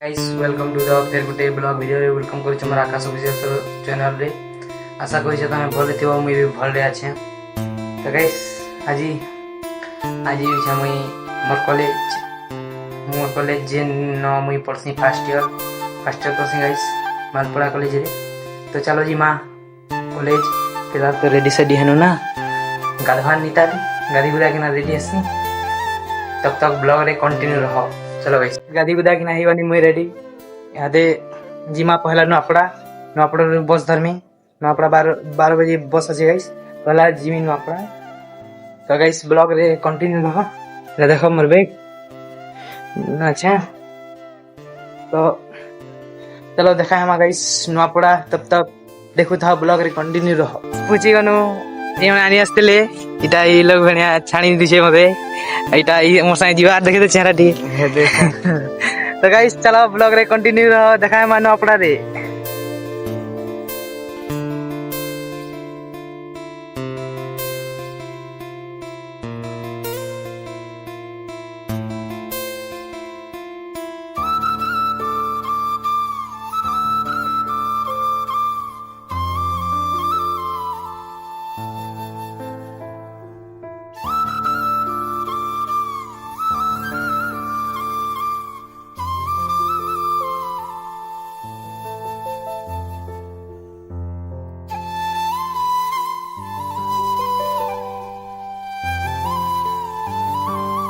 Guys welcome to the फेर गुटे blog video रे welcome करि हमर आकाश ऑफिशियल चैनल रे। आशा करि छ तमे भले थिबो मुई भी भले आछे। तो गाइस आज छ मुई मोर कॉलेज जे न मुई पढ़सी फर्स्ट ईयर पढ़सी गाइस मालपुरा कॉलेज रे। तो चलो जी मां कॉलेज फिलहाल तो रेडी सेडी हेनु ना गाधवान नीता गाड़ी गुड़ा के ना रेडी आसी तब तक ब्लॉग रे कंटिन्यू रहो। चलो गाइस गाड़ी गुदा कि नाही बनी मुई रेडी यादे जिमा पहला नुआपड़ा बस धरमी नुआपड़ा 12 बजे बस अछि गाइस पहला जिमी नुआपड़ा। तो गाइस ब्लॉग रे कंटिन्यू रहो रे देखो मोर बैग अच्छा। तो चलो देखा हम गाइस नुआपड़ा तब तक देखु था ब्लॉग रे कंटिन्यू रहो। पूछी गनु जे आनी आस्तेले इटा ई लोग भनिया छाणी दिसे मते इटा ई मोर संगे जीवार देखे तो चेहरा टी तो गाइस चलो ब्लॉग रे कंटिन्यू रहो देखा मानो अपना रे।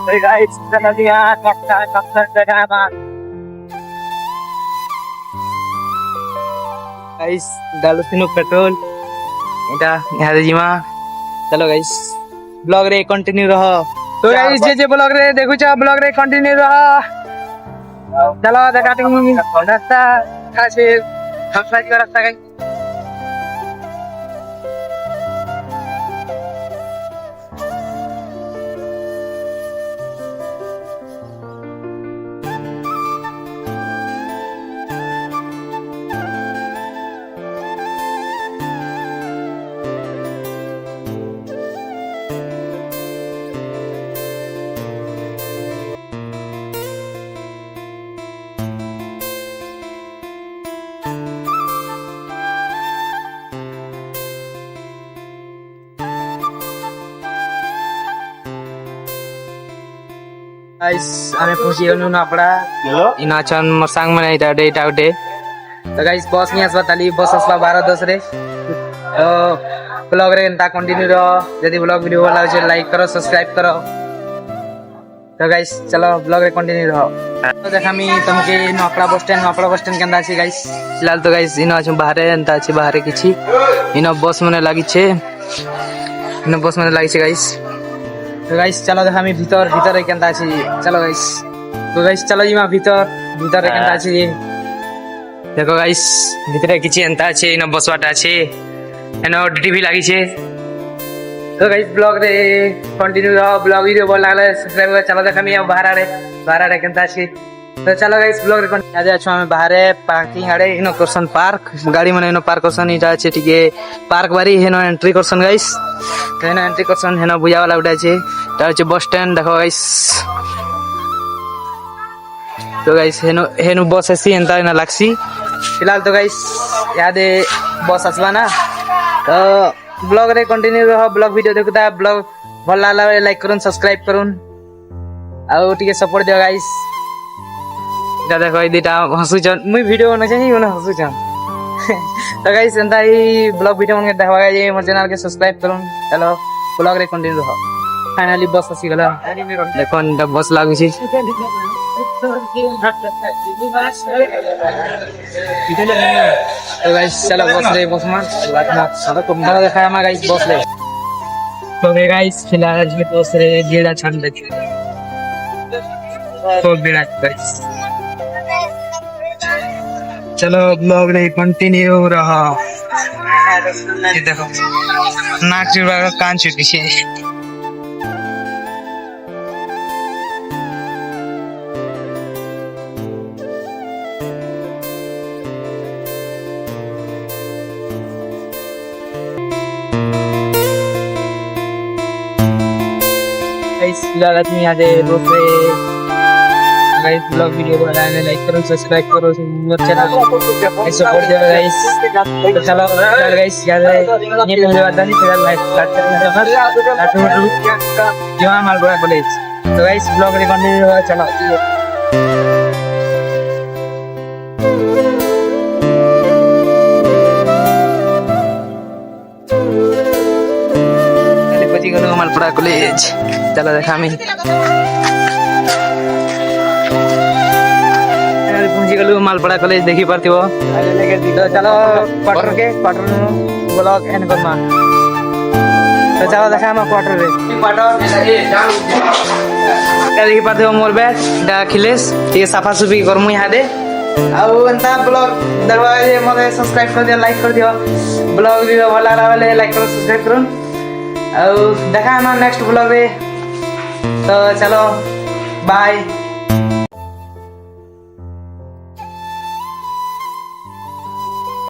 Hey guys, kita lihat kapten drama. Guys, dalu sinu petrol. Ita यहाँ जिमा चलो गाइस ब्लॉग रे कंटिन्यू रहो। तो गाइस जे ब्लॉग रे देखु छ ब्लॉग रे कंटिन्यू रहो। चलो देखा तुम रास्ता खासे खफला का रास्ता गाइस। गाइस हमें पूछी गनु ना पड़ा इना चन मसांग में इटा उठे। तो गाइस बस नहीं आसबा ताली बस आसबा 12:10 रे। तो ब्लॉग रे एंता कंटिन्यू रहो यदि ब्लॉग वीडियो भल लागे लाइक करो सब्सक्राइब करो। तो गाइस चलो ब्लॉग रे कंटिन्यू रहो। तो देखामी तुमके नपड़ा बस स्टैंड केंदा छी गाइस। फिलहाल तो गाइस इना छ बाहर एंता छी बाहर किछि इना बस मने लागी छे गाइस। तो गाइस चलो देखा मी भीतर केंता छी चलो गाइस। तो गाइस चलो जी मा भीतर केंता छी देखो गाइस भीतर किछि एंता छी इना बसवाटा छी एनो टीवी लागी छे। तो गाइस ब्लॉग रे कंटिन्यू रहो ब्लॉग वीडियो भल लागले सब्सक्राइब कर। चलो देखा मी बाहर रे केंता छी। तो चलो गाइस ब्लॉग रे आज आछो हम बाहर पार्किंग आड़े इनो करसन पार्क गाड़ी माने इनो पार्क करसन इटा छे ठीके पार्क बारी हेनो एंट्री करसन गाइस। तो हेनो एंट्री करसन हेनो बुया वाला उठा छे ता छे बस स्टैंड देखो गाइस। तो गाइस हेनो बस आसी एंता ना लागसी। फिलहाल तो गाइस यादे बस आसबा ना। तो ब्लॉग रे कंटिन्यू रहो ब्लॉग वीडियो देखुता ब्लॉग भल लागला लाइक करूँ सब्सक्राइब करूँ आ टिके सपोर्ट दियो गाइस। इटा देखो ई दिटा हसुचन मुई वीडियो बना छी ओना हसुचन तो गाइस एंता ही ब्लॉग वीडियो मन के देखवा जे मोर चैनल के सब्सक्राइब करूँ। चलो ब्लॉग रे कंटिन्यू रहो। फाइनली बस आसी गला देखो न बस लागु छी। तो गाइस चलो बस मान बात ना सब को मरा देखा हम गाइस बस रे। तो गाइस फिलहाल आज में बस रे जेड़ा छन देख तो बेड़ा गाइस। चलो ब्लॉग रे कंटिन्यू रहा। ये देखो नाक चिड़वा का कान छुटी छे। गाइस फिलहाल आदमी आज रोड पे गाइस ब्लॉग वीडियो को लाइक करो सब्सक्राइब करो मेरे चैनल सपोर्ट करो गाइस तो चलो गाइस याद है ये पहले बात नहीं फिर लाइक स्टार्ट करो जो मालपुरा कॉलेज तो गाइस ब्लॉग रे कंटिन्यू होगा चलो पहुंची गलो मालपुरा कॉलेज चलो देखा मैं पहुंची गलु मालपुरा कॉलेज देखी पारती हो तो चलो क्वार्टर ब्लॉग एंड करमा तो चलो देखा हम क्वार्टर रे देखी पारती हो मोर बैच डा खिलेश ये सफा सुफी करमु यहाँ दे आउ एंता ब्लॉग देखबा जे मते सब्सक्राइब कर दियो लाइक कर दियो ब्लॉग भी भला लागले लाइक करो सब्सक्राइब करो आउ देखा हम नेक्स्ट ब्लॉग रे तो चलो बाय।